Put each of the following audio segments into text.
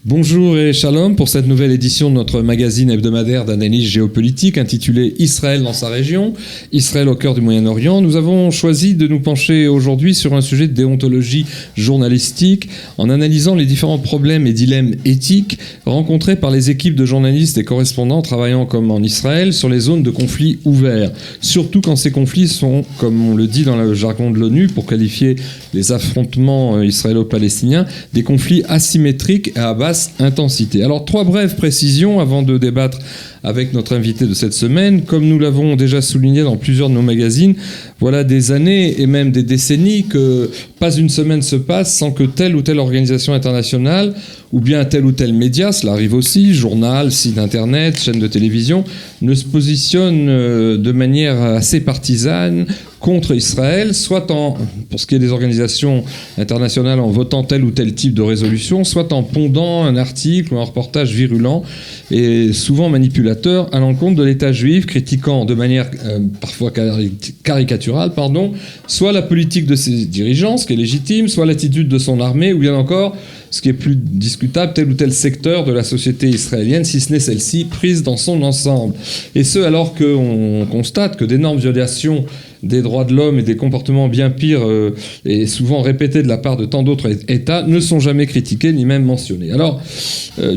Bonjour et shalom pour cette nouvelle édition de notre magazine hebdomadaire d'analyse géopolitique intitulé Israël dans sa région, Israël au cœur du Moyen-Orient. Nous avons choisi de nous pencher aujourd'hui sur un sujet de déontologie journalistique en analysant les différents problèmes et dilemmes éthiques rencontrés par les équipes de journalistes et correspondants travaillant comme en Israël sur les zones de conflits ouverts. Surtout quand ces conflits sont, comme on le dit dans le jargon de l'ONU pour qualifier les affrontements israélo-palestiniens, des conflits asymétriques et à basse intensité. Alors, trois brèves précisions avant de débattre avec notre invité de cette semaine. Comme nous l'avons déjà souligné dans plusieurs de nos magazines, voilà des années et même des décennies que pas une semaine se passe sans que telle ou telle organisation internationale ou bien tel ou tel média, cela arrive aussi, journal, site internet, chaîne de télévision, ne se positionne de manière assez partisane contre Israël, soit pour ce qui est des organisations internationales en votant tel ou tel type de résolution, soit en pondant un article ou un reportage virulent et souvent manipulateur à l'encontre de l'État juif, critiquant de manière parfois caricaturale, soit la politique de ses dirigeants, ce qui est légitime, soit l'attitude de son armée, ou bien encore, ce qui est plus discutable, tel ou tel secteur de la société israélienne, si ce n'est celle-ci, prise dans son ensemble. Et ce, alors qu'on constate que d'énormes violations des droits de l'homme et des comportements bien pires et souvent répétés de la part de tant d'autres États ne sont jamais critiqués ni même mentionnés. Alors,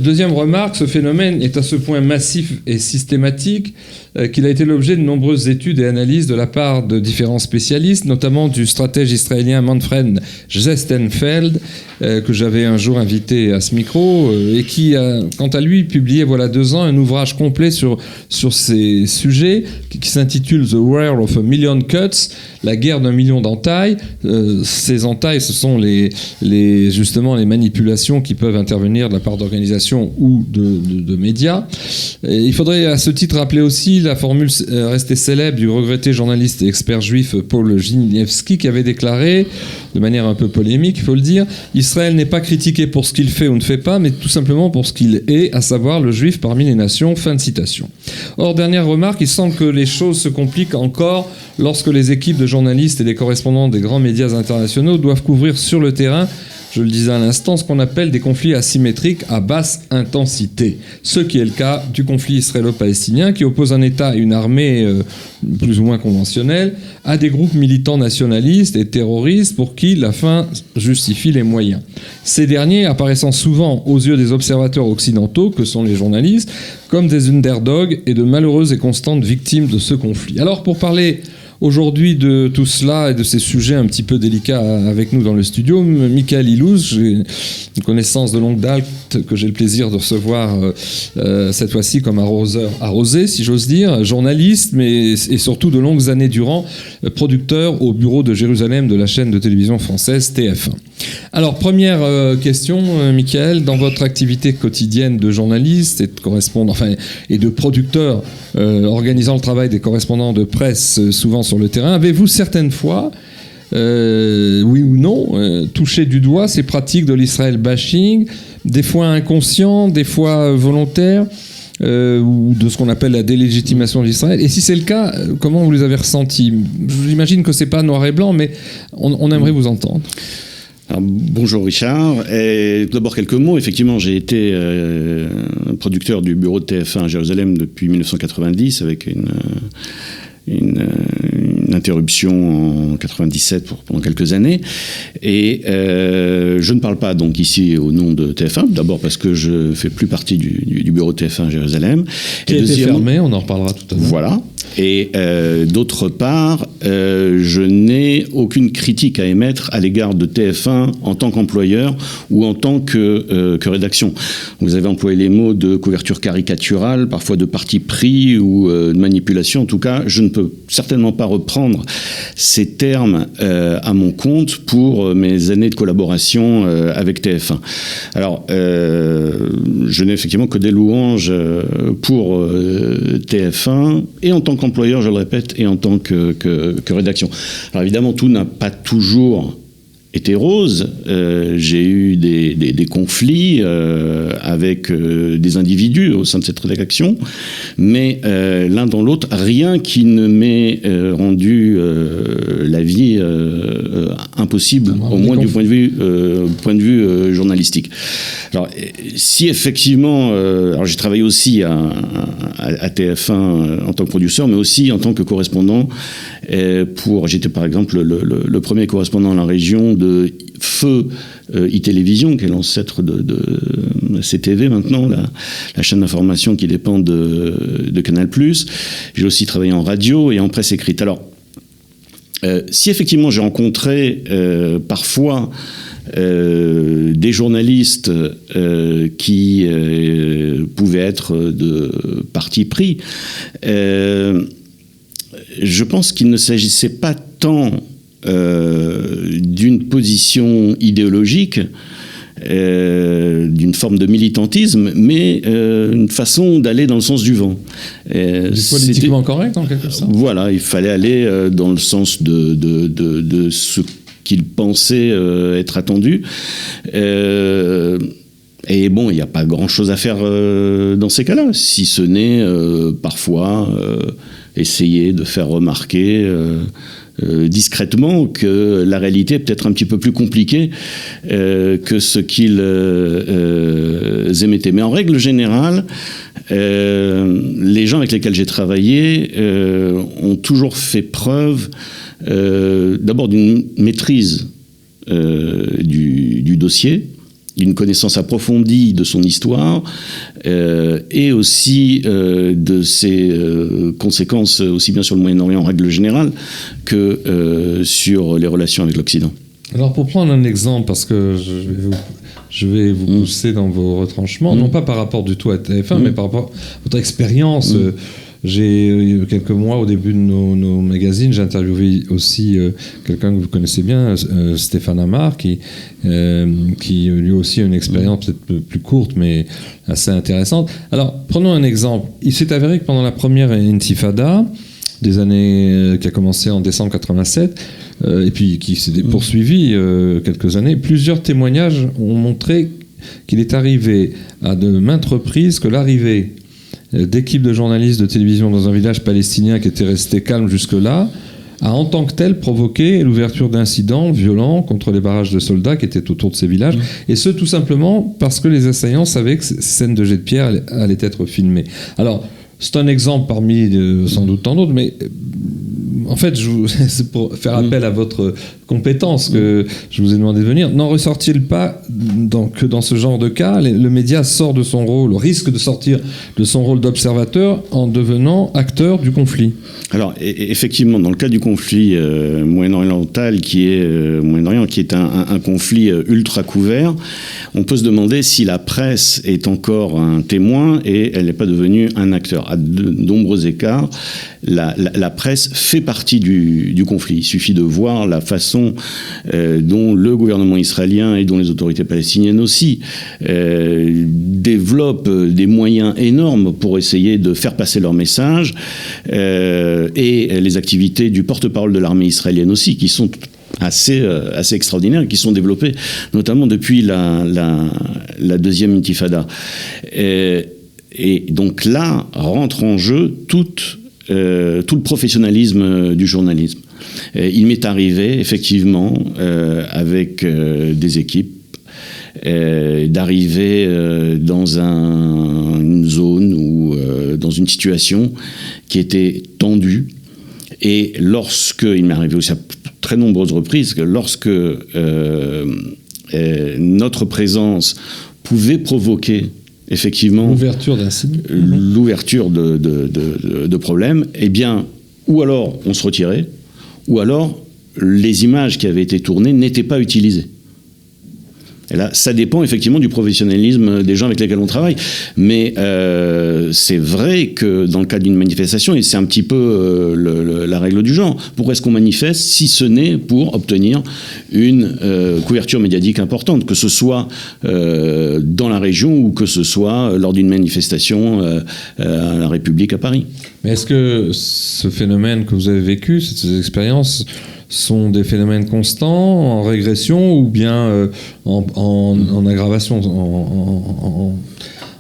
deuxième remarque, ce phénomène est à ce point massif et systématique qu'il a été l'objet de nombreuses études et analyses de la part de différents spécialistes, notamment du stratège israélien Manfred Zestenfeld, que j'avais un jour invité à ce micro, et qui a, quant à lui, publié voilà 2 ans un ouvrage complet sur ces sujets qui s'intitule The War of a Million Cuts, la guerre d'1 million d'entailles. Ces entailles, ce sont justement les manipulations qui peuvent intervenir de la part d'organisations ou de médias. Et il faudrait à ce titre rappeler aussi la formule restée célèbre du regretté journaliste et expert juif Paul Giniewski qui avait déclaré, de manière un peu polémique, il faut le dire, Israël n'est pas critiqué pour ce qu'il fait ou ne fait pas, mais tout simplement pour ce qu'il est, à savoir le juif parmi les nations. Fin de citation. Or, dernière remarque, il semble que les choses se compliquent encore lorsque les équipes de journalistes et les correspondants des grands médias internationaux doivent couvrir sur le terrain, je le disais à l'instant, ce qu'on appelle des conflits asymétriques à basse intensité. Ce qui est le cas du conflit israélo-palestinien qui oppose un État et une armée plus ou moins conventionnelle à des groupes militants nationalistes et terroristes pour qui la fin justifie les moyens. Ces derniers apparaissant souvent aux yeux des observateurs occidentaux, que sont les journalistes, comme des underdogs et de malheureuses et constantes victimes de ce conflit. Alors pour parler aujourd'hui de tout cela et de ces sujets un petit peu délicats avec nous dans le studio, Michael Ilouz, j'ai une connaissance de longue date que j'ai le plaisir de recevoir cette fois-ci comme arrosé, si j'ose dire, journaliste, et surtout de longues années durant, producteur au bureau de Jérusalem de la chaîne de télévision française TF1. Alors, première question, Michael, dans votre activité quotidienne de journaliste et de correspondant, et de producteur organisant le travail des correspondants de presse souvent sur le terrain, avez-vous certaines fois, oui ou non, touché du doigt ces pratiques de l'Israël bashing, des fois inconscients, des fois volontaires, ou de ce qu'on appelle la délégitimation d'Israël? Et si c'est le cas, comment vous les avez ressentis? J'imagine que c'est pas noir et blanc, mais on aimerait vous entendre. Alors, bonjour Richard. Et tout d'abord quelques mots. Effectivement, j'ai été producteur du bureau de TF1 à Jérusalem depuis 1990 avec une interruption en 97 pendant quelques années. Et je ne parle pas donc ici au nom de TF1, d'abord parce que je ne fais plus partie du bureau de TF1 à Jérusalem. Qui a été fermé, on en reparlera tout à l'heure. Voilà. Et d'autre part, je n'ai aucune critique à émettre à l'égard de TF1 en tant qu'employeur ou en tant que rédaction. Vous avez employé les mots de couverture caricaturale, parfois de parti pris ou de manipulation. En tout cas, je ne peux certainement pas reprendre ces termes à mon compte pour mes années de collaboration avec TF1. Alors, je n'ai effectivement que des louanges pour TF1 et en tant qu'employeur, je le répète, et en tant que rédaction. Alors évidemment, tout n'a pas toujours été rose. J'ai eu des conflits avec des individus au sein de cette rédaction, mais l'un dans l'autre, rien qui ne m'ait rendu la vie impossible, au moins du point de vue journalistique. Alors, si effectivement, alors j'ai travaillé aussi à TF1 en tant que producteur, mais aussi en tant que correspondant j'étais par exemple le premier correspondant dans la région de Feu e-Télévision, qui est l'ancêtre de CTV maintenant, la chaîne d'information qui dépend de Canal+. J'ai aussi travaillé en radio et en presse écrite. Alors, si effectivement j'ai rencontré parfois des journalistes qui pouvaient être de parti pris, je pense qu'il ne s'agissait pas tant d'une position idéologique, d'une forme de militantisme, mais une façon d'aller dans le sens du vent. Politiquement correct, en quelque sorte. Voilà, il fallait aller dans le sens de ce qu'il pensait être attendu. Et bon, il n'y a pas grand-chose à faire dans ces cas-là, si ce n'est parfois essayer de faire remarquer discrètement que la réalité est peut-être un petit peu plus compliquée que ce qu'ils émettaient. Mais en règle générale, les gens avec lesquels j'ai travaillé ont toujours fait preuve d'abord d'une maîtrise du dossier, d'une connaissance approfondie de son histoire et aussi de ses conséquences aussi bien sur le Moyen-Orient en règle générale que sur les relations avec l'Occident. Alors pour prendre un exemple, parce que je vais vous pousser dans vos retranchements, non pas par rapport du tout à TF1, mais par rapport à votre expérience. J'ai quelques mois au début de nos magazines, j'ai interviewé aussi quelqu'un que vous connaissez bien, Stéphane Amar, qui lui aussi a une expérience peut-être plus courte, mais assez intéressante. Alors, prenons un exemple. Il s'est avéré que pendant la première intifada, des années qui a commencé en décembre 87, et puis qui s'est poursuivi quelques années, plusieurs témoignages ont montré qu'il est arrivé à de maintes reprises que l'arrivée d'équipes de journalistes de télévision dans un village palestinien qui était resté calme jusque-là, a en tant que tel provoqué l'ouverture d'incidents violents contre les barrages de soldats qui étaient autour de ces villages, et ce tout simplement parce que les assaillants savaient que ces scènes de jet de pierre allaient être filmées. Alors, c'est un exemple parmi sans doute tant d'autres, mais en fait, c'est pour faire appel à votre compétence que je vous ai demandé de venir. N'en ressortit-il pas que dans ce genre de cas, le média sort de son rôle, risque de sortir de son rôle d'observateur en devenant acteur du conflit ? Alors, effectivement, dans le cas du conflit moyen-oriental, Moyen-Orient, qui est un conflit ultra couvert, on peut se demander si la presse est encore un témoin et elle n'est pas devenue un acteur. À de nombreux écarts, la presse fait partie du conflit. Il suffit de voir la façon dont le gouvernement israélien et dont les autorités palestiniennes aussi développent des moyens énormes pour essayer de faire passer leur message, et les activités du porte-parole de l'armée israélienne aussi, qui sont assez extraordinaires, qui sont développées notamment depuis la deuxième intifada. Et donc là rentre en jeu tout le professionnalisme du journalisme. Il m'est arrivé effectivement avec des équipes d'arriver dans une zone ou dans une situation qui était tendue, et il m'est arrivé aussi à très nombreuses reprises que lorsque notre présence pouvait provoquer effectivement l'ouverture d'incidents, l'ouverture de problèmes, eh bien, ou alors on se retirait, ou alors les images qui avaient été tournées n'étaient pas utilisées. Et là, ça dépend effectivement du professionnalisme des gens avec lesquels on travaille. Mais c'est vrai que dans le cadre d'une manifestation, et c'est un petit peu la règle du genre, pourquoi est-ce qu'on manifeste si ce n'est pour obtenir une couverture médiatique importante, que ce soit dans la région ou que ce soit lors d'une manifestation à la République à Paris. Mais est-ce que ce phénomène que vous avez vécu, ces expériences, sont des phénomènes constants, en régression ou bien en aggravation,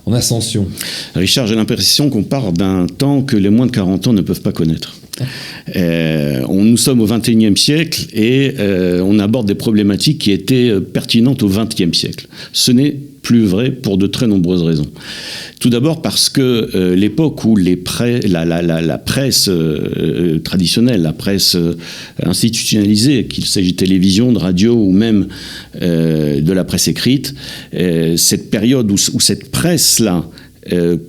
en ascension? Richard, j'ai l'impression qu'on part d'un temps que les moins de 40 ans ne peuvent pas connaître. Nous sommes au XXIe siècle et on aborde des problématiques qui étaient pertinentes au XXe siècle. Ce n'est plus vrai pour de très nombreuses raisons. Tout d'abord parce que l'époque où la presse traditionnelle, la presse institutionnalisée, qu'il s'agisse de télévision, de radio ou même de la presse écrite, cette période où cette presse-là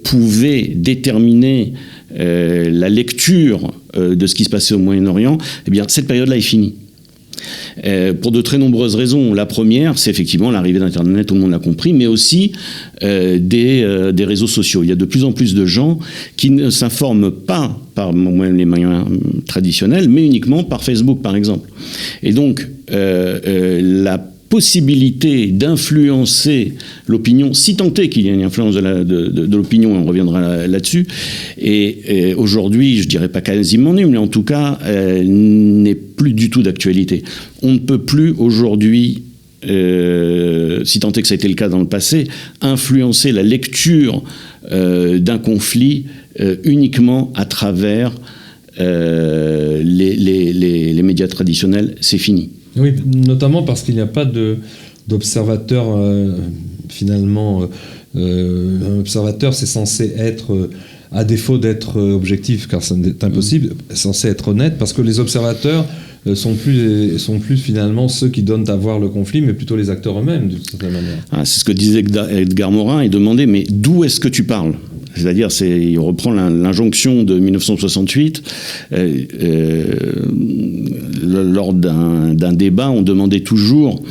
pouvait déterminer la lecture de ce qui se passait au Moyen-Orient, eh bien, cette période-là est finie. Pour de très nombreuses raisons. La première, c'est effectivement l'arrivée d'Internet, tout le monde l'a compris, mais aussi des réseaux sociaux. Il y a de plus en plus de gens qui ne s'informent pas par les moyens traditionnels, mais uniquement par Facebook, par exemple. Et donc, la possibilité d'influencer l'opinion, si tant est qu'il y a une influence de l'opinion, on reviendra là-dessus, et aujourd'hui, je dirais pas quasiment nulle, mais en tout cas, n'est plus du tout d'actualité. On ne peut plus aujourd'hui, si tant est que ça a été le cas dans le passé, influencer la lecture d'un conflit uniquement à travers les médias traditionnels. C'est fini. Oui, notamment parce qu'il n'y a pas d'observateur, finalement. Un observateur, c'est censé être, à défaut d'être objectif, car c'est impossible, censé être honnête, parce que les observateurs sont plus finalement ceux qui donnent à voir le conflit, mais plutôt les acteurs eux-mêmes, d'une certaine manière. C'est ce que disait Edgar Morin, il demandait, mais d'où est-ce que tu parles ? C'est-à-dire, il reprend l'injonction de 1968. Lors d'un débat, on demandait toujours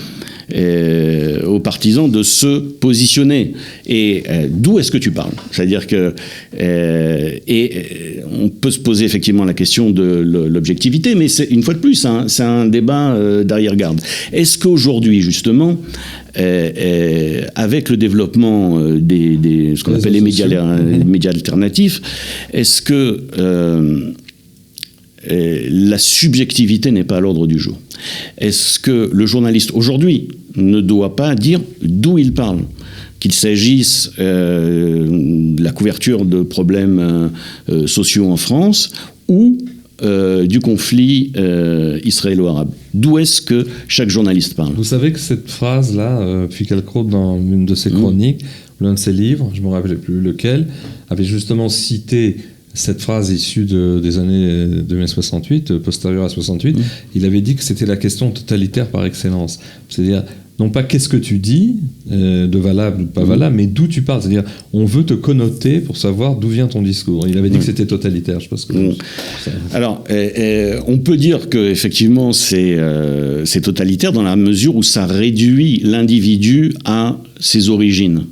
aux partisans de se positionner. Et d'où est-ce que tu parles ? C'est-à-dire que on peut se poser effectivement la question de l'objectivité, mais c'est, une fois de plus, c'est un débat d'arrière-garde. Est-ce qu'aujourd'hui, justement, avec le développement ce qu'on appelle les médias alternatifs, est-ce que la subjectivité n'est pas à l'ordre du jour ? Est-ce que le journaliste aujourd'hui ne doit pas dire d'où il parle ? Qu'il s'agisse de la couverture de problèmes sociaux en France ou du conflit israélo-arabe. D'où est-ce que chaque journaliste parle ? Vous savez que cette phrase-là, Finkielkraut, dans une de ses chroniques, l'un de ses livres, je ne me rappelle plus lequel, avait justement cité cette phrase issue des années 2068, postérieure à 68. Il avait dit que c'était la question totalitaire par excellence. C'est-à-dire, non pas qu'est-ce que tu dis, de valable ou pas valable, mais d'où tu parles. C'est-à-dire, on veut te connoter pour savoir d'où vient ton discours. Il avait dit que c'était totalitaire. Je pense que Alors, on peut dire qu'effectivement, c'est totalitaire dans la mesure où ça réduit l'individu à ses origines.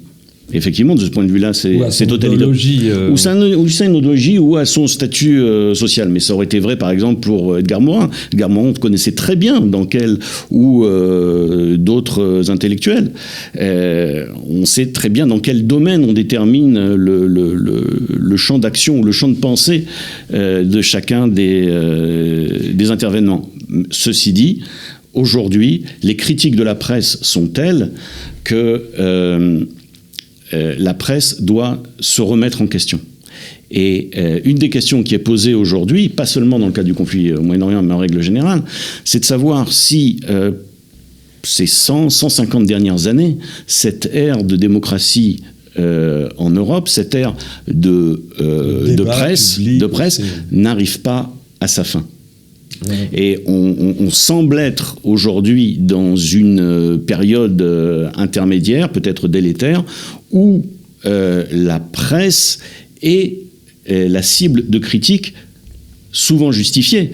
Effectivement, de ce point de vue-là, c'est totalitaire. Ou c'est une idéologie ou à son statut social. Mais ça aurait été vrai, par exemple, pour Edgar Morin. Edgar Morin, on connaissait très bien ou d'autres intellectuels. On sait très bien dans quel domaine on détermine le champ d'action ou le champ de pensée de chacun des intervenants. Ceci dit, aujourd'hui, les critiques de la presse sont telles que la presse doit se remettre en question. Et une des questions qui est posée aujourd'hui, pas seulement dans le cadre du conflit au Moyen-Orient, mais en règle générale, c'est de savoir si ces 150 dernières années, cette ère de démocratie en Europe, cette ère de presse n'arrive pas à sa fin. Et on semble être aujourd'hui dans une période intermédiaire, peut-être délétère, où la presse est la cible de critiques souvent justifiées.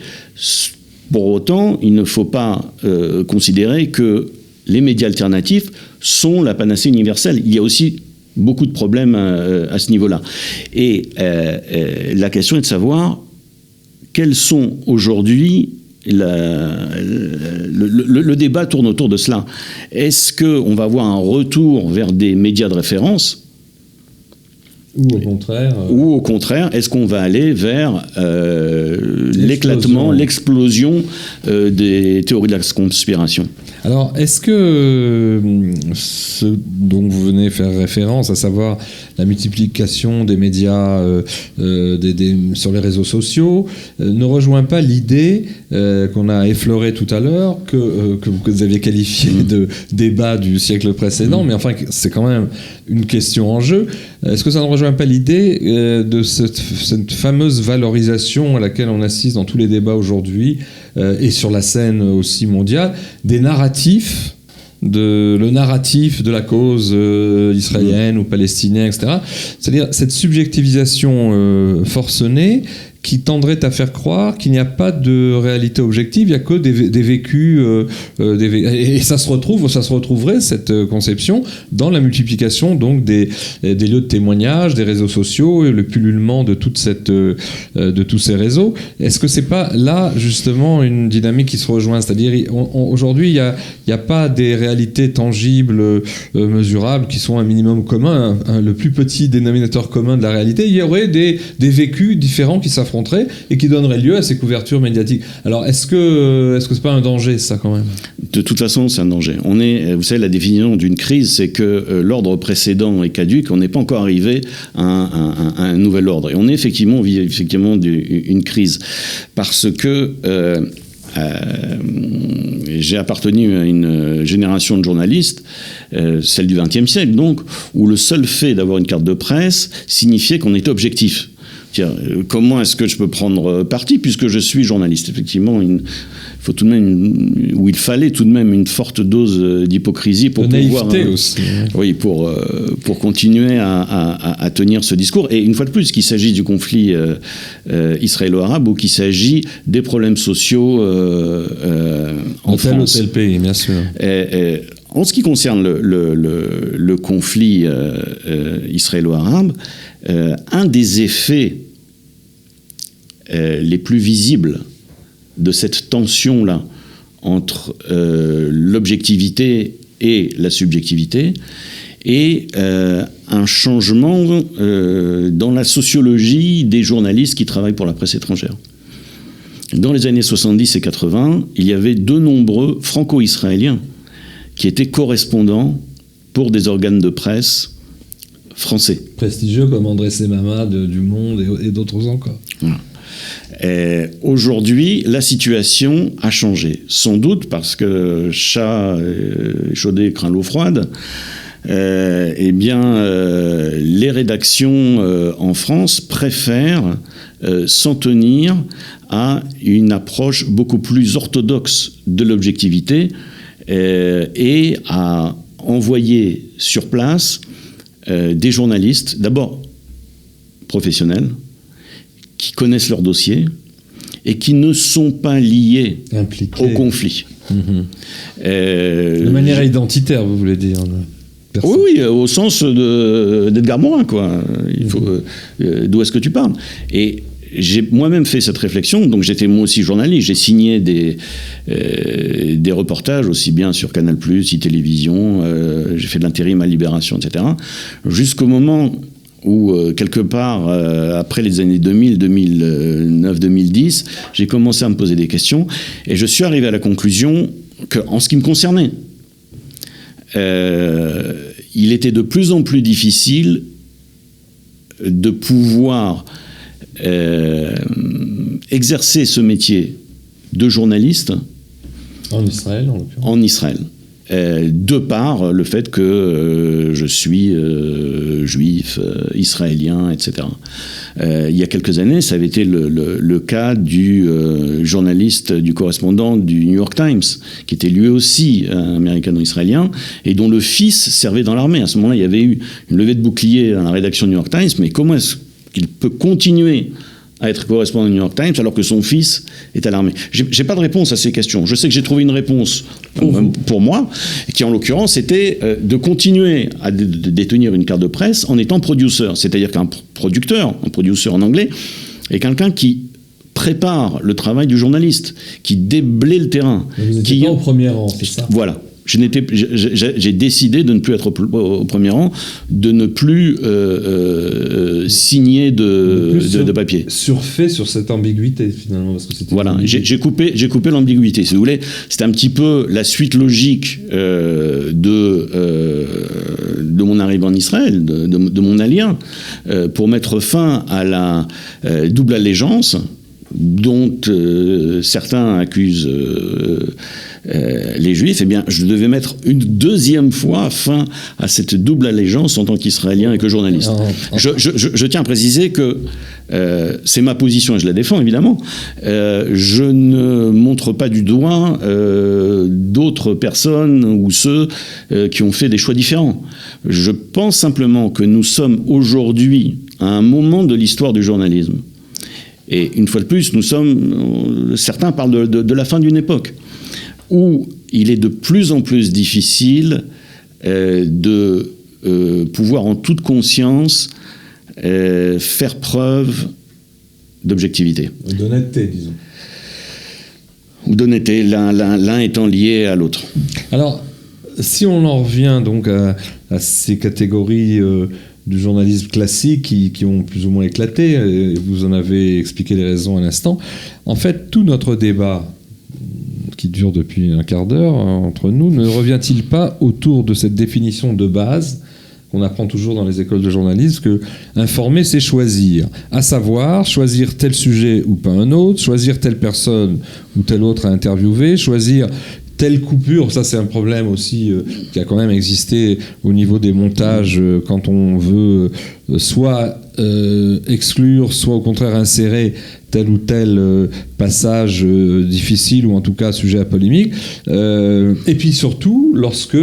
Pour autant, il ne faut pas considérer que les médias alternatifs sont la panacée universelle. Il y a aussi beaucoup de problèmes à ce niveau-là. Et la question est de savoir quels sont aujourd'hui... Le débat tourne autour de cela. Est-ce qu'on va avoir un retour vers des médias de référence Ou au contraire, est-ce qu'on va aller vers l'éclatement, l'explosion des théories de la conspiration ? Alors, est-ce que ce dont vous venez faire référence, à savoir la multiplication des médias sur les réseaux sociaux, ne rejoint pas l'idée qu'on a effleurée tout à l'heure, que vous aviez qualifié de débat du siècle précédent, mais enfin, c'est quand même une question en jeu. Est-ce que ça ne rejoint pas l'idée de cette fameuse valorisation à laquelle on assiste dans tous les débats aujourd'hui, et sur la scène aussi mondiale, des narratifs, le narratif de la cause israélienne ou palestinienne, etc. C'est-à-dire cette subjectivisation forcenée qui tendrait à faire croire qu'il n'y a pas de réalité objective, il n'y a que des vécus. Et ça se retrouverait, cette conception, dans la multiplication donc, des lieux de témoignage, des réseaux sociaux, et le pullulement de tous ces réseaux. Est-ce que c'est pas là, justement, une dynamique qui se rejoint ? C'est-à-dire, aujourd'hui, il n'y a pas des réalités tangibles, mesurables, qui sont un minimum commun, le plus petit dénominateur commun de la réalité. Il y aurait des vécus différents qui s'affronteraient et qui donneraient lieu à ces couvertures médiatiques. Alors, est-ce que c'est pas un danger, ça, quand même ? De toute façon, c'est un danger. Vous savez, la définition d'une crise, c'est que l'ordre précédent est caduque, on n'est pas encore arrivé à un nouvel ordre. Et on vit effectivement une crise. Parce que j'ai appartenu à une génération de journalistes, celle du XXe siècle donc, où le seul fait d'avoir une carte de presse signifiait qu'on était objectif. Comment est-ce que je peux prendre parti puisque je suis journaliste ? Effectivement, il fallait tout de même une forte dose d'hypocrisie pour pouvoir, aussi. Oui, pour continuer à tenir ce discours. Et une fois de plus, qu'il s'agisse du conflit israélo-arabe ou qu'il s'agit des problèmes sociaux en France. Tel pays, bien sûr. En ce qui concerne le conflit israélo-arabe, un des effets les plus visibles de cette tension-là entre l'objectivité et la subjectivité est un changement dans la sociologie des journalistes qui travaillent pour la presse étrangère. Dans les années 70 et 80, il y avait de nombreux franco-israéliens qui étaient correspondants pour des organes de presse français. Prestigieux comme André Semama du Monde et d'autres encore. Voilà. Aujourd'hui, la situation a changé. Sans doute parce que chat échaudé craint l'eau froide. Les rédactions en France préfèrent s'en tenir à une approche beaucoup plus orthodoxe de l'objectivité et à envoyer sur place des journalistes, d'abord professionnels, qui connaissent leur dossier et qui ne sont pas liés au conflit. De manière identitaire, vous voulez dire ? Oui, au sens d'Edgar Morin, quoi. D'où est-ce que tu parles ? Et j'ai moi-même fait cette réflexion, donc j'étais moi aussi journaliste, j'ai signé des reportages aussi bien sur Canal+, e-Télévision, j'ai fait de l'intérim à Libération, etc. Jusqu'au moment où, quelque part, après les années 2000, 2009, 2010, j'ai commencé à me poser des questions, et je suis arrivé à la conclusion qu'en ce qui me concernait, il était de plus en plus difficile de pouvoir exercer ce métier de journaliste en Israël, en l'occurrence. En Israël. De par le fait que je suis juif, israélien, etc. Il y a quelques années, ça avait été le cas du journaliste, du correspondant du New York Times, qui était lui aussi américano-israélien, et dont le fils servait dans l'armée. À ce moment-là, il y avait eu une levée de bouclier dans la rédaction du New York Times, mais comment est-ce qu'il peut continuer à être correspondant du New York Times alors que son fils est à l'armée? J'ai pas de réponse à ces questions. Je sais que j'ai trouvé une réponse pour moi, qui en l'occurrence était de continuer à détenir une carte de presse en étant producer. C'est-à-dire qu'un producteur, un producer en anglais, est quelqu'un qui prépare le travail du journaliste, qui déblaye le terrain. Vous n'étiez pas au premier rang, c'est ça? Voilà. j'ai décidé de ne plus être au premier rang, de ne plus signer de papier. Surfait sur cette ambiguïté, finalement. Parce que voilà, j'ai coupé l'ambiguïté, si vous voulez. C'était un petit peu la suite logique de mon arrivée en Israël, de mon alliance, pour mettre fin à la double allégeance dont certains accusent les Juifs. Eh bien, je devais mettre une deuxième fois fin à cette double allégeance en tant qu'Israélien et que journaliste. Je tiens à préciser que c'est ma position et je la défends évidemment. Je ne montre pas du doigt d'autres personnes ou ceux qui ont fait des choix différents. Je pense simplement que nous sommes aujourd'hui à un moment de l'histoire du journalisme. Et une fois de plus, certains parlent de la fin d'une époque où il est de plus en plus difficile de pouvoir en toute conscience faire preuve d'objectivité. D'honnêteté, disons. Ou d'honnêteté, l'un étant lié à l'autre. Alors, si on en revient donc à ces catégories du journalisme classique qui ont plus ou moins éclaté, et vous en avez expliqué les raisons à l'instant, en fait, tout notre débat qui dure depuis un quart d'heure entre nous, ne revient-il pas autour de cette définition de base qu'on apprend toujours dans les écoles de journalisme, que informer, c'est choisir. À savoir, choisir tel sujet ou pas un autre, choisir telle personne ou telle autre à interviewer, choisir telle coupure. Ça, c'est un problème aussi qui a quand même existé au niveau des montages quand on veut soit exclure, soit au contraire insérer tel ou tel passage difficile ou en tout cas sujet à polémique. Et puis surtout, lorsque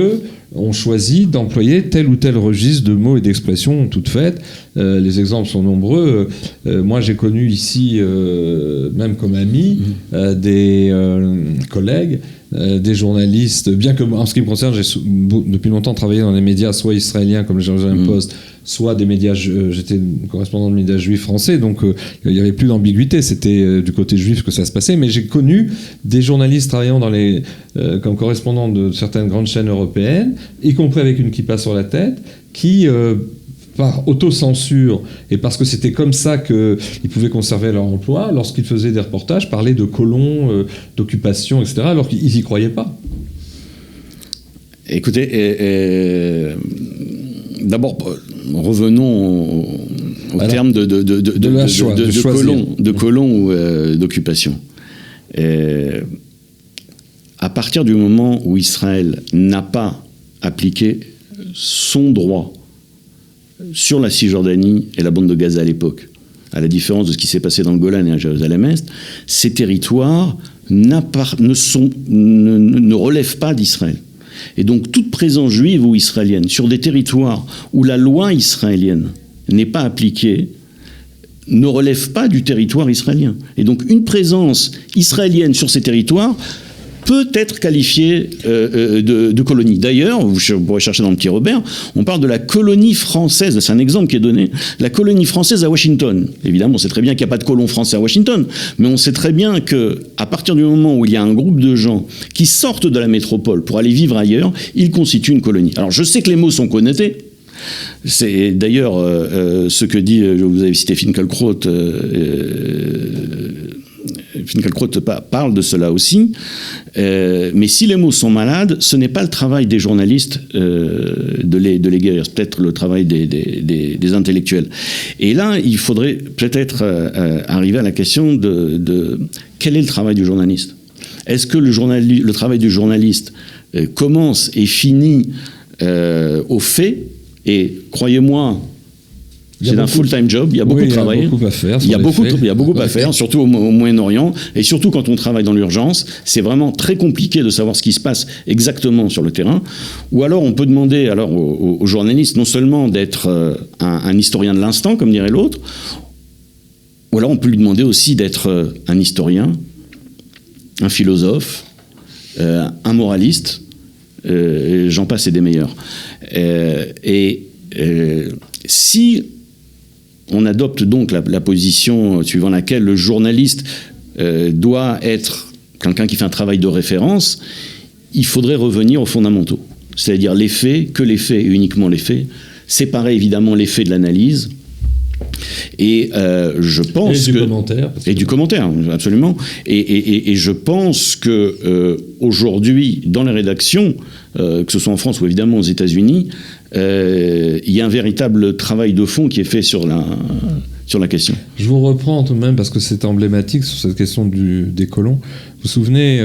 on choisit d'employer tel ou tel registre de mots et d'expressions toutes faites. Les exemples sont nombreux. Moi, j'ai connu ici, même comme ami, des collègues, des journalistes, bien que, en ce qui me concerne, j'ai depuis longtemps travaillé dans les médias, soit israéliens comme le Jérusalem Post, soit des médias, j'étais correspondant de médias juifs français, donc il n'y avait plus d'ambiguïté, c'était du côté juif que ça se passait, mais j'ai connu des journalistes travaillant comme correspondants de certaines grandes chaînes européennes, y compris avec une kippa sur la tête, qui, par autocensure, et parce que c'était comme ça qu'ils pouvaient conserver leur emploi, lorsqu'ils faisaient des reportages, parlaient de colons, d'occupation, etc., alors qu'ils n'y croyaient pas. Écoutez, d'abord, revenons au terme de colons ou d'occupation. À partir du moment où Israël n'a pas appliqué son droit sur la Cisjordanie et la bande de Gaza à l'époque, à la différence de ce qui s'est passé dans le Golan et à Jérusalem-Est, ces territoires ne relèvent pas d'Israël. Et donc toute présence juive ou israélienne sur des territoires où la loi israélienne n'est pas appliquée ne relève pas du territoire israélien. Et donc une présence israélienne sur ces territoires peut être qualifiée de colonie. D'ailleurs, vous pourrez chercher dans le petit Robert, on parle de la colonie française, c'est un exemple qui est donné, la colonie française à Washington. Évidemment, on sait très bien qu'il n'y a pas de colons français à Washington, mais on sait très bien qu'à partir du moment où il y a un groupe de gens qui sortent de la métropole pour aller vivre ailleurs, ils constituent une colonie. Alors je sais que les mots sont connotés. C'est d'ailleurs ce que dit, vous avez cité Finkielkraut, Finkielkraut parle de cela aussi, mais si les mots sont malades, ce n'est pas le travail des journalistes de les guérir, c'est peut-être le travail des intellectuels. Et là, il faudrait peut-être arriver à la question de quel est le travail du journaliste. Est-ce que le travail du journaliste commence et finit au fait? Et croyez-moi, c'est un full-time job, il y a beaucoup de travail. Il y a beaucoup à faire. Il y a beaucoup à faire, surtout au Moyen-Orient. Et surtout quand on travaille dans l'urgence, c'est vraiment très compliqué de savoir ce qui se passe exactement sur le terrain. Ou alors on peut demander aux journalistes non seulement d'être un historien de l'instant, comme dirait l'autre, ou alors on peut lui demander aussi d'être un historien, un philosophe, un moraliste, j'en passe et des meilleurs. Si on adopte donc la position suivant laquelle le journaliste doit être quelqu'un qui fait un travail de référence, il faudrait revenir aux fondamentaux. C'est-à-dire les faits, que les faits et uniquement les faits, séparer évidemment les faits de l'analyse. Et je pense du commentaire. Et du commentaire, absolument. Et je pense que aujourd'hui, dans les rédactions, que ce soit en France ou évidemment aux États-Unis, il y a un véritable travail de fond qui est fait sur la question. Je vous reprends tout de même parce que c'est emblématique sur cette question des colons. Vous vous souvenez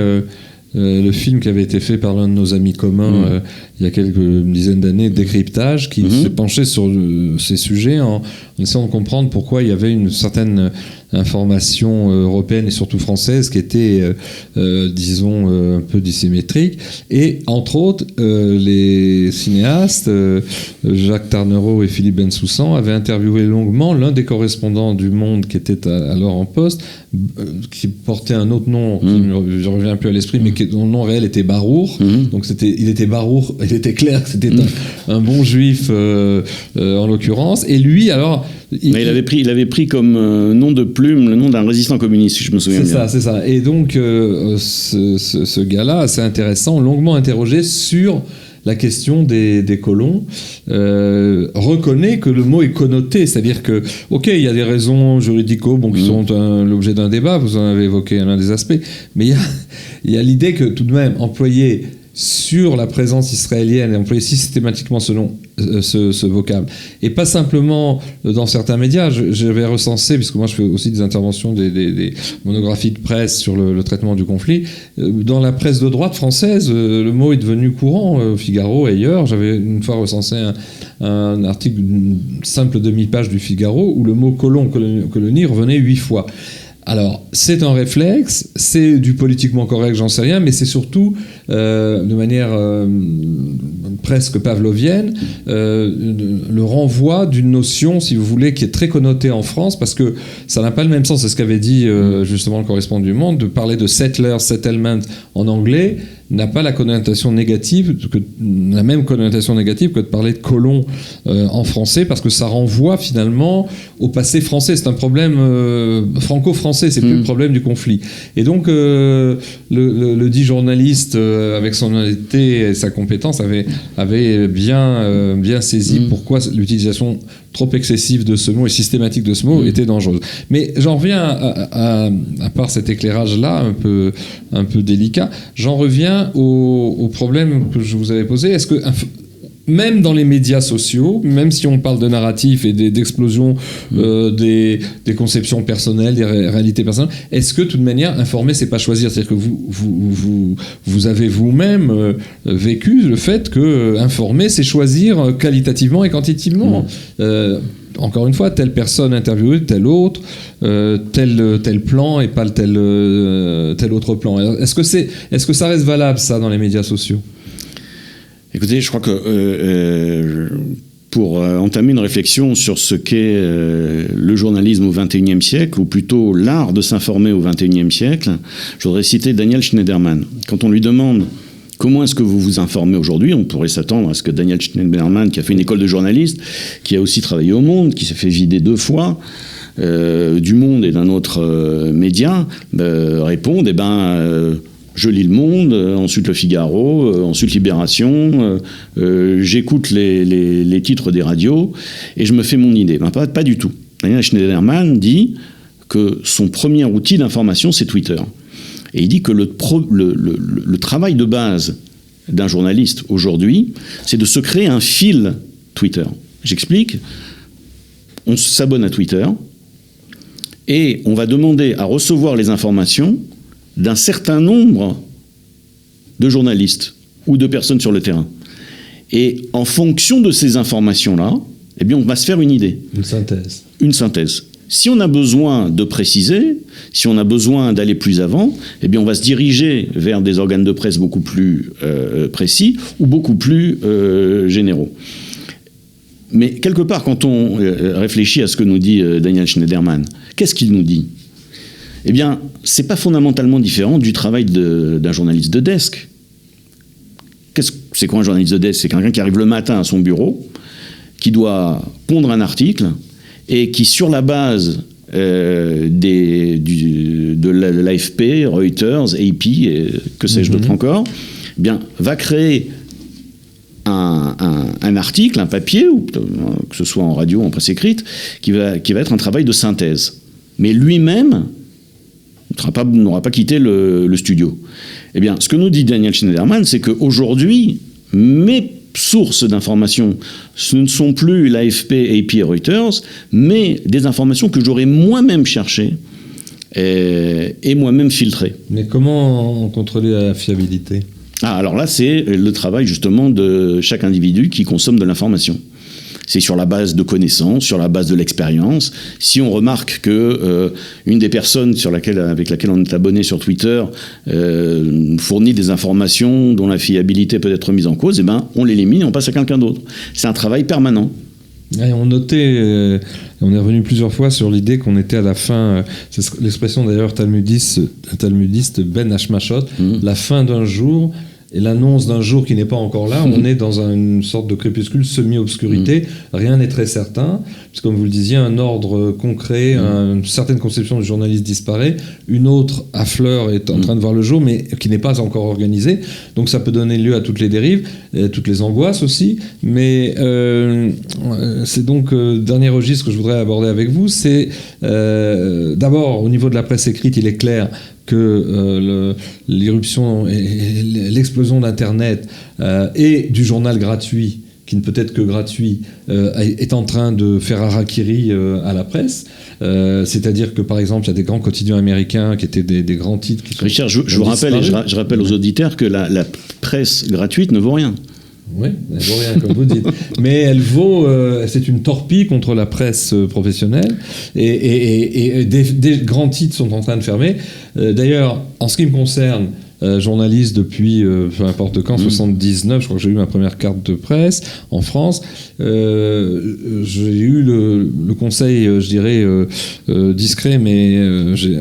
le film qui avait été fait par l'un de nos amis communs il y a quelques dizaines d'années, Décryptage, qui s'est penché sur ces sujets en essayant de comprendre pourquoi il y avait une certaine information européenne et surtout française qui était, disons, un peu dissymétrique. Et entre autres, les cinéastes, Jacques Tarnereau et Philippe Bensoussan, avaient interviewé longuement l'un des correspondants du Monde qui était alors en poste, qui portait un autre nom, je ne reviens plus à l'esprit, mais dont le nom réel était Barour. Donc il était Barour, il était clair que c'était un bon juif en l'occurrence. Et lui, alors... Il avait pris comme nom de plume le nom d'un résistant communiste, si je me souviens bien. C'est ça. Et donc, ce gars-là, assez intéressant, longuement interrogé sur la question des colons, reconnaît que le mot est connoté. C'est-à-dire que, ok, il y a des raisons juridico qui sont l'objet d'un débat, vous en avez évoqué l'un des aspects, mais il y a l'idée que, tout de même, employer sur la présence israélienne et employer systématiquement ce vocable. Et pas simplement dans certains médias. J'avais recensé, puisque moi je fais aussi des interventions, des monographies de presse sur le traitement du conflit. Dans la presse de droite française, le mot est devenu courant, au Figaro et ailleurs. J'avais une fois recensé un article d'une simple demi-page du Figaro où le mot colon, colonie revenait 8 fois. Alors, c'est un réflexe, c'est du politiquement correct, j'en sais rien, mais c'est surtout, de manière presque pavlovienne, le renvoi d'une notion, si vous voulez, qui est très connotée en France, parce que ça n'a pas le même sens, c'est ce qu'avait dit justement le correspondant du Monde, de parler de settler, settlement en anglais, n'a pas la connotation négative, la même connotation négative que de parler de colon en français, parce que ça renvoie finalement au passé français. C'est un problème franco-français, c'est plus le problème du conflit. Et donc le dit journaliste, avec son honnêteté et sa compétence, avait bien saisi pourquoi l'utilisation trop excessive de ce mot et systématique de ce mot était dangereuse. Mais j'en reviens à part cet éclairage-là un peu délicat, j'en reviens au problème que je vous avais posé. Est-ce que même dans les médias sociaux, même si on parle de narratif et d'explosion des conceptions personnelles, des réalités personnelles, est-ce que, de toute manière, informer, c'est pas choisir? C'est-à-dire que vous avez vous-même vécu le fait que informer, c'est choisir qualitativement et quantitativement. Encore une fois, telle personne interviewée, telle autre, tel plan et pas tel autre plan. Est-ce que ça reste valable, ça, dans les médias sociaux? Écoutez, je crois que pour entamer une réflexion sur ce qu'est le journalisme au XXIe siècle, ou plutôt l'art de s'informer au XXIe siècle, je voudrais citer Daniel Schneiderman. Quand on lui demande comment est-ce que vous vous informez aujourd'hui, on pourrait s'attendre à ce que Daniel Schneiderman, qui a fait une école de journaliste, qui a aussi travaillé au Monde, qui s'est fait vider 2 fois, du Monde et d'un autre média, réponde, je lis Le Monde, ensuite Le Figaro, ensuite Libération, j'écoute les titres des radios et je me fais mon idée. Pas du tout. Daniel Schneiderman dit que son premier outil d'information, c'est Twitter. Et il dit que le travail de base d'un journaliste aujourd'hui, c'est de se créer un fil Twitter. J'explique. On s'abonne à Twitter et on va demander à recevoir les informations d'un certain nombre de journalistes ou de personnes sur le terrain. Et en fonction de ces informations-là, eh bien, on va se faire une idée. Une synthèse. Si on a besoin de préciser, si on a besoin d'aller plus avant, eh bien, on va se diriger vers des organes de presse beaucoup plus précis ou beaucoup plus généraux. Mais quelque part, quand on réfléchit à ce que nous dit Daniel Schneiderman, qu'est-ce qu'il nous dit ? Eh bien, c'est pas fondamentalement différent du travail d'un journaliste de desk. C'est quoi un journaliste de desk ? C'est quelqu'un qui arrive le matin à son bureau, qui doit pondre un article, et qui, sur la base de l'AFP, Reuters, AP, que sais-je d'autre encore, bien, va créer un article, un papier, ou que ce soit en radio, en presse écrite, qui va être un travail de synthèse. Mais lui-même n'aura pas quitté le studio. Eh bien, ce que nous dit Daniel Schneiderman, c'est qu'aujourd'hui, mes sources d'informations, ce ne sont plus l'AFP, AP et Reuters, mais des informations que j'aurais moi-même cherchées et moi-même filtrées. Mais comment contrôler la fiabilité ? Alors là, c'est le travail justement de chaque individu qui consomme de l'information. C'est sur la base de connaissances, sur la base de l'expérience. Si on remarque que une des personnes avec laquelle on est abonné sur Twitter fournit des informations dont la fiabilité peut être mise en cause, eh ben, on l'élimine et on passe à quelqu'un d'autre. C'est un travail permanent. Et on notait, on est revenu plusieurs fois sur l'idée qu'on était à la fin, c'est l'expression d'ailleurs talmudiste Ben Hashmashot, la fin d'un jour. Et l'annonce d'un jour qui n'est pas encore là, on est dans une sorte de crépuscule semi-obscurité, rien n'est très certain, puisque comme vous le disiez, un ordre concret, une certaine conception du journaliste disparaît, une autre affleure est en train de voir le jour, mais qui n'est pas encore organisée, donc ça peut donner lieu à toutes les dérives, toutes les angoisses aussi, mais c'est donc le dernier registre que je voudrais aborder avec vous, c'est d'abord au niveau de la presse écrite, il est clair que l'irruption et l'explosion d'Internet et du journal gratuit, qui ne peut être que gratuit, est en train de faire harakiri à la presse. C'est-à-dire que, par exemple, il y a des grands quotidiens américains qui étaient des grands titres qui sont... Richard, je vous rappelle, et je rappelle aux auditeurs que la presse gratuite ne vaut rien. Oui, elle vaut rien, comme vous dites. Mais elle vaut... c'est une torpille contre la presse professionnelle. Et des grands titres sont en train de fermer. D'ailleurs, en ce qui me concerne, journaliste depuis peu importe quand, 79, je crois que j'ai eu ma première carte de presse en France. J'ai eu le conseil, je dirais, discret, mais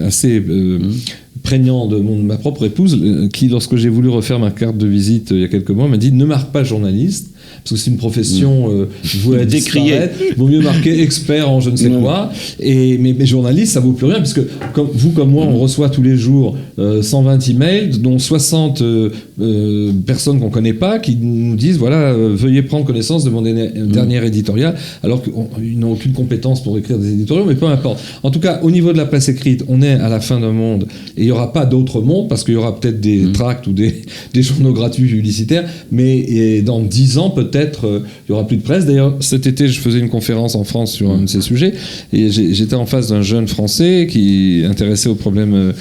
assez... prégnant de ma propre épouse, qui, lorsque j'ai voulu refaire ma carte de visite il y a quelques mois, m'a dit « Ne marque pas journaliste ». Parce que c'est une profession vouée à disparaître. Il vaut mieux marquer expert en je ne sais quoi. Mais journaliste, ça vaut plus rien, puisque comme moi, on reçoit tous les jours 120 emails, dont 60 personnes qu'on ne connaît pas, qui nous disent, voilà, veuillez prendre connaissance de mon dernier éditorial, alors qu'ils n'ont aucune compétence pour écrire des éditoriaux, mais peu importe. En tout cas, au niveau de la presse écrite, on est à la fin d'un monde, et il n'y aura pas d'autre monde, parce qu'il y aura peut-être des tracts ou des journaux gratuits publicitaires, mais dans 10 ans, peut-être, il n'y aura plus de presse. D'ailleurs, cet été, je faisais une conférence en France sur un de ces sujets, et j'étais en face d'un jeune Français qui est intéressé aux problèmes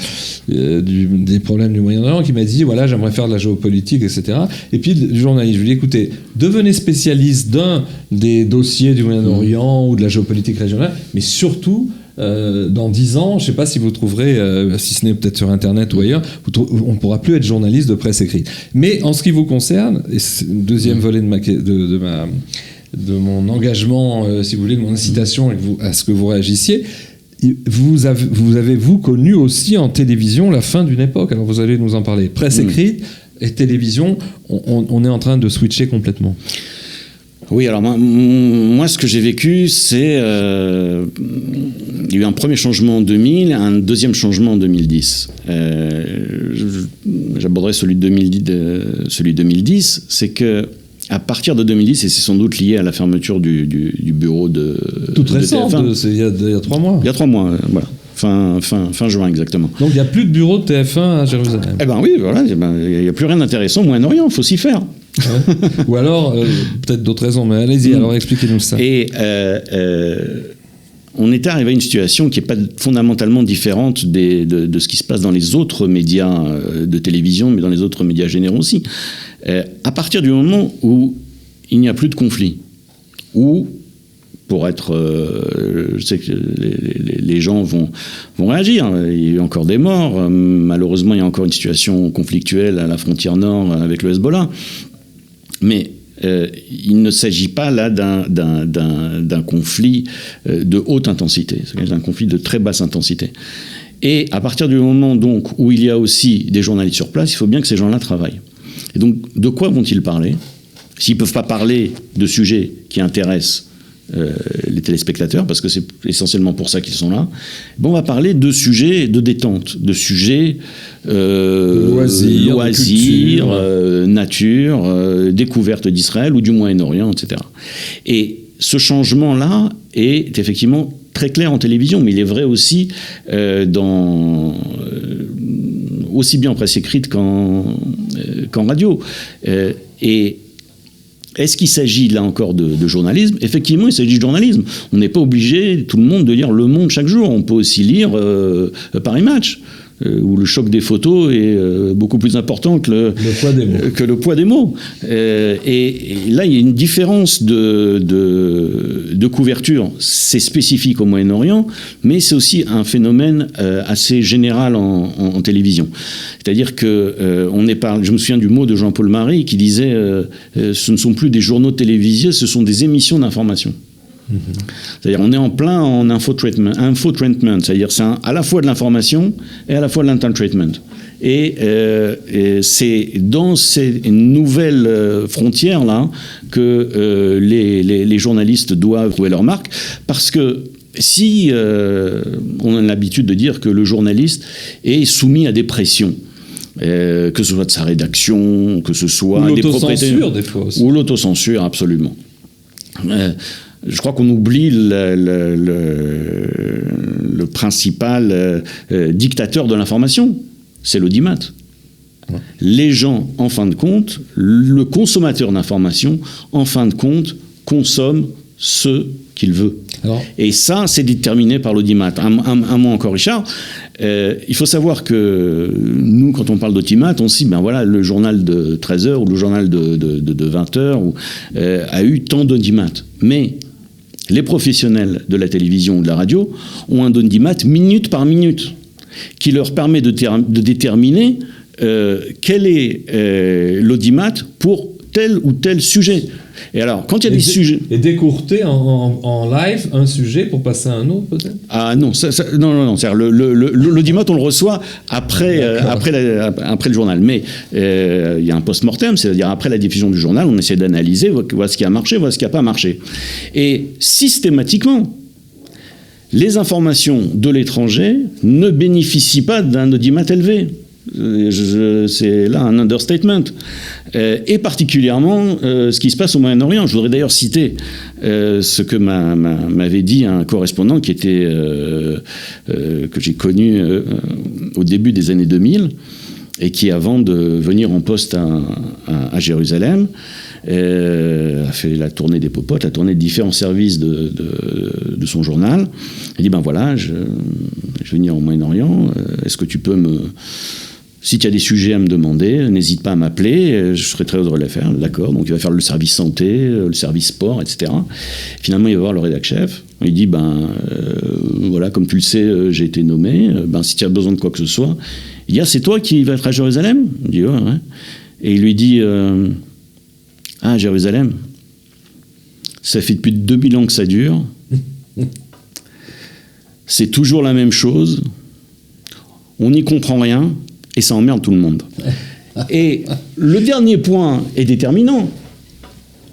des problèmes du Moyen-Orient, qui m'a dit, voilà, j'aimerais faire de la géopolitique, etc. Et puis, le journaliste, je lui ai dit, écoutez, devenez spécialiste d'un des dossiers du Moyen-Orient ou de la géopolitique régionale, mais surtout, dans 10 ans, je ne sais pas si vous trouverez, si ce n'est peut-être sur Internet ou ailleurs, on ne pourra plus être journaliste de presse écrite. Mais en ce qui vous concerne, et c'est le deuxième volet de mon engagement, si vous voulez, de mon incitation à ce que vous réagissiez, vous avez connu aussi en télévision la fin d'une époque. Alors vous allez nous en parler. Presse écrite et télévision, on est en train de switcher complètement. Oui, alors moi ce que j'ai vécu, c'est... il y a eu un premier changement en 2000, un deuxième changement en 2010. J'aborderai celui de 2010, c'est que à partir de 2010, et c'est sans doute lié à la fermeture du bureau de toute récente, c'est il y a 3 mois. Il y a 3 mois, voilà. Fin juin, exactement. Donc il n'y a plus de bureau de TF1 à Jérusalem. Eh ben oui, voilà, il n'y a plus rien d'intéressant au Moyen-Orient, il faut s'y faire. Ouais. Ou alors, peut-être d'autres raisons, mais allez-y, alors expliquez-nous ça. Et on est arrivé à une situation qui n'est pas fondamentalement différente de ce qui se passe dans les autres médias de télévision, mais dans les autres médias généraux aussi. À partir du moment où il n'y a plus de conflit, où, pour être... je sais que les gens vont réagir, il y a eu encore des morts, malheureusement il y a encore une situation conflictuelle à la frontière nord avec le Hezbollah, mais... il ne s'agit pas là d'un conflit de haute intensité, c'est un conflit de très basse intensité. Et à partir du moment donc où il y a aussi des journalistes sur place, il faut bien que ces gens-là travaillent. Et donc de quoi vont-ils parler ? S'ils ne peuvent pas parler de sujets qui intéressent les téléspectateurs, parce que c'est essentiellement pour ça qu'ils sont là. On va parler de sujets de détente, de sujets loisirs, nature, découverte d'Israël ou du Moyen-Orient, etc. Et ce changement-là est effectivement très clair en télévision, mais il est vrai aussi aussi bien en presse écrite qu'en radio. Et est-ce qu'il s'agit là encore de journalisme ? Effectivement, il s'agit de journalisme. On n'est pas obligé, tout le monde, de lire Le Monde chaque jour. On peut aussi lire Paris Match, où le choc des photos est beaucoup plus important que le poids des mots. Et là, il y a une différence de couverture. C'est spécifique au Moyen-Orient, mais c'est aussi un phénomène assez général en télévision. C'est-à-dire que je me souviens du mot de Jean-Paul Marie qui disait ce ne sont plus des journaux télévisés, ce sont des émissions d'information. C'est-à-dire on est en plein en infotainment, c'est-à-dire c'est à la fois de l'information et à la fois de l'entertainment. Et c'est dans ces nouvelles frontières-là que les journalistes doivent trouver leur marque, parce que si on a l'habitude de dire que le journaliste est soumis à des pressions, que ce soit de sa rédaction, que ce soit des propriétaires, l'autocensure des fois aussi. Ou l'autocensure, absolument. Je crois qu'on oublie le principal dictateur de l'information, c'est l'audimat. Ouais. Les gens, en fin de compte, le consommateur d'information, en fin de compte, consomme ce qu'il veut. Alors, et ça, c'est déterminé par l'audimat. Un mot encore, Richard. Il faut savoir que nous, quand on parle d'audimat, on se dit, ben voilà, le journal de 13h ou le journal de 20h a eu tant d'audimat. Mais les professionnels de la télévision ou de la radio ont un audimat minute par minute qui leur permet de déterminer quel est l'audimat pour tel ou tel sujet. Et alors, quand il y a des sujets... Et décourter en live un sujet pour passer à un autre, peut-être ? Ah non, non. C'est-à-dire l'audimat, on le reçoit après le journal. Mais il y a un post-mortem, c'est-à-dire après la diffusion du journal, on essaie d'analyser, voir ce qui a marché, voir ce qui n'a pas marché. Et systématiquement, les informations de l'étranger ne bénéficient pas d'un audimat élevé. C'est là un understatement. Et particulièrement ce qui se passe au Moyen-Orient. Je voudrais d'ailleurs citer ce que m'avait dit un correspondant qui était que j'ai connu au début des années 2000 et qui, avant de venir en poste à Jérusalem, a fait la tournée des popotes, la tournée de différents services de son journal. Il dit, ben voilà, je vais venir au Moyen-Orient, est-ce que tu peux si tu as des sujets à me demander, n'hésite pas à m'appeler, je serai très heureux de le faire. D'accord, donc il va faire le service santé, le service sport, etc. Finalement, il va voir le rédac-chef. Il dit, voilà, comme tu le sais, j'ai été nommé. Si tu as besoin de quoi que ce soit, il dit, c'est toi qui vas être à Jérusalem ? Il dit, ouais. Et il lui dit, Jérusalem, ça fait depuis 2000 ans que ça dure. C'est toujours la même chose. On n'y comprend rien. Et ça emmerde tout le monde. Et le dernier point est déterminant.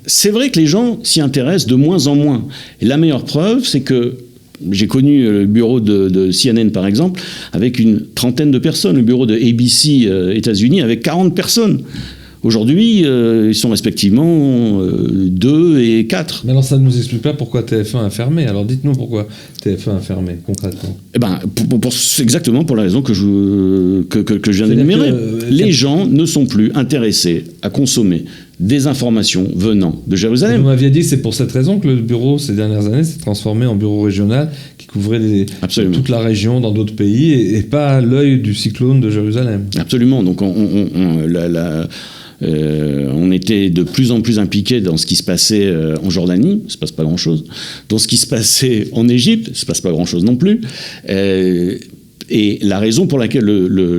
C'est vrai que les gens s'y intéressent de moins en moins. Et la meilleure preuve, c'est que j'ai connu le bureau de CNN, par exemple, avec une trentaine de personnes. Le bureau de ABC États-Unis avec 40 personnes. Aujourd'hui, ils sont respectivement 2 et 4. Mais alors ça ne nous explique pas pourquoi TF1 a fermé. Alors dites-nous pourquoi TF1 a fermé, concrètement. Exactement pour la raison que je viens d'énumérer. Les gens ne sont plus intéressés à consommer des informations venant de Jérusalem. Vous m'aviez dit que c'est pour cette raison que le bureau, ces dernières années, s'est transformé en bureau régional qui couvrait toute la région dans d'autres pays et pas à l'œil du cyclone de Jérusalem. Absolument. Donc on était de plus en plus impliqués dans ce qui se passait en Jordanie, il ne se passe pas grand-chose. Dans ce qui se passait en Égypte, il ne se passe pas grand-chose non plus. Et la raison pour laquelle le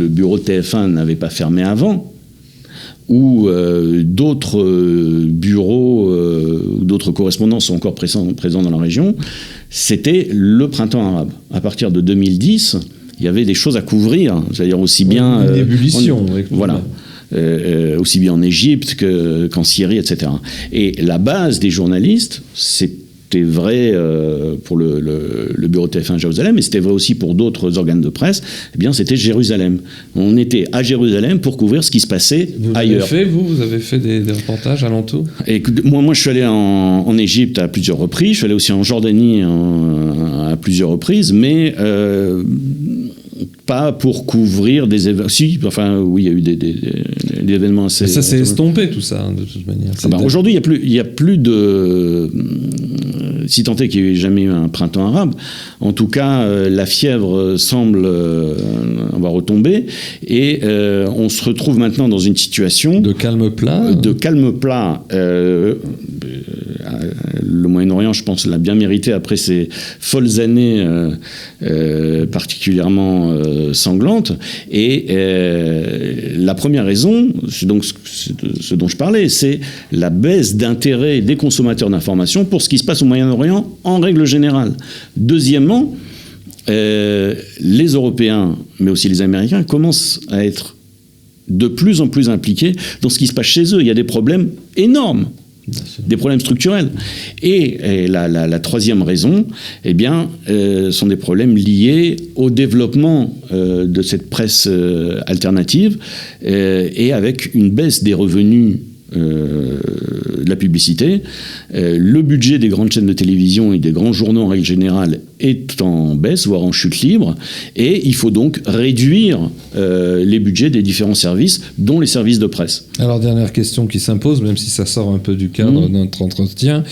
bureau de TF1 n'avait pas fermé avant, ou d'autres bureaux, d'autres correspondants sont encore présents dans la région, c'était le printemps arabe. À partir de 2010... il y avait des choses à couvrir, c'est-à-dire aussi bien... Une ébullition. Voilà. aussi bien en Égypte qu'en Syrie, etc. Et la base des journalistes, c'était vrai pour le bureau TF1 Jérusalem, mais c'était vrai aussi pour d'autres organes de presse, eh bien c'était Jérusalem. On était à Jérusalem pour couvrir ce qui se passait ailleurs. Vous avez fait des reportages alentour? Et moi, je suis allé en Égypte à plusieurs reprises, je suis allé aussi en Jordanie à plusieurs reprises, mais pas pour couvrir des événements. Si, enfin, oui, il y a eu des événements assez... Mais ça s'est estompé, tout ça, de toute manière. Aujourd'hui, il y a plus de... Si tant est qu'il n'y ait jamais eu un printemps arabe, en tout cas, la fièvre semble avoir retombé, et on se retrouve maintenant dans une situation... De calme plat. De calme plat. Le Moyen-Orient, je pense, l'a bien mérité après ces folles années particulièrement sanglantes. Et la première raison, c'est donc ce dont je parlais, c'est la baisse d'intérêt des consommateurs d'informations pour ce qui se passe au Moyen-Orient en règle générale. Deuxièmement, les Européens, mais aussi les Américains, commencent à être de plus en plus impliqués dans ce qui se passe chez eux. Il y a des problèmes énormes. Des problèmes structurels. Et la troisième raison, eh bien, sont des problèmes liés au développement de cette presse alternative et avec une baisse des revenus de la publicité. Le budget des grandes chaînes de télévision et des grands journaux en règle générale est en baisse, voire en chute libre, et il faut donc réduire les budgets des différents services, dont les services de presse. Alors, dernière question qui s'impose, même si ça sort un peu du cadre de notre entretien.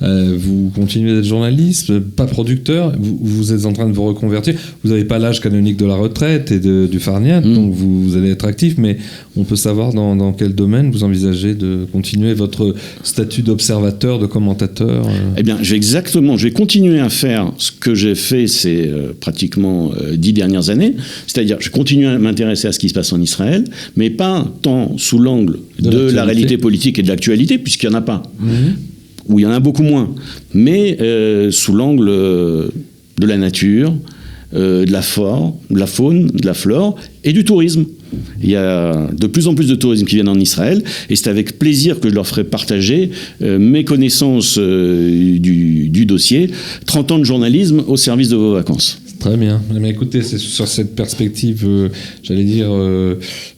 Vous continuez d'être journaliste, pas producteur, vous êtes en train de vous reconvertir. Vous n'avez pas l'âge canonique de la retraite et du Farniat, donc vous allez être actif, mais on peut savoir dans quel domaine vous envisagez de continuer votre statut d'observateur, de commentateur. Eh bien, je vais continuer à faire ce que j'ai fait ces pratiquement 10 dernières années, c'est-à-dire je continue à m'intéresser à ce qui se passe en Israël, mais pas tant sous l'angle de la réalité politique et de l'actualité, puisqu'il n'y en a pas, ou il y en a beaucoup moins, mais sous l'angle de la nature, de la faune, de la flore et du tourisme. Il y a de plus en plus de tourisme qui viennent en Israël, et c'est avec plaisir que je leur ferai partager mes connaissances du dossier. 30 ans de journalisme au service de vos vacances. Très bien. Mais écoutez, c'est sur cette perspective, j'allais dire,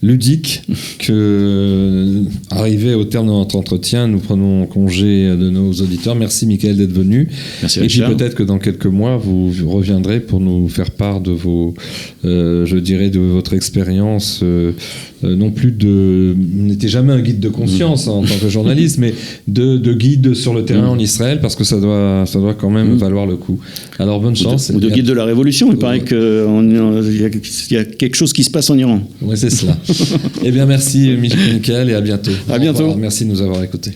ludique, que, arrivé au terme de notre entretien, nous prenons congé de nos auditeurs. Merci, Michael, d'être venu. Merci, Richard. Et puis peut-être que dans quelques mois, vous reviendrez pour nous faire part de vos, je dirais, de votre expérience. Non plus n'était jamais un guide de conscience en tant que journaliste, mais de guide sur le terrain en Israël, parce que ça doit quand même valoir le coup. Alors bonne chance. Ou de guide de la révolution. Il paraît qu'il y a quelque chose qui se passe en Iran. Oui, c'est cela. Eh bien, merci Michael, et à bientôt. À bientôt. Merci de nous avoir écoutés.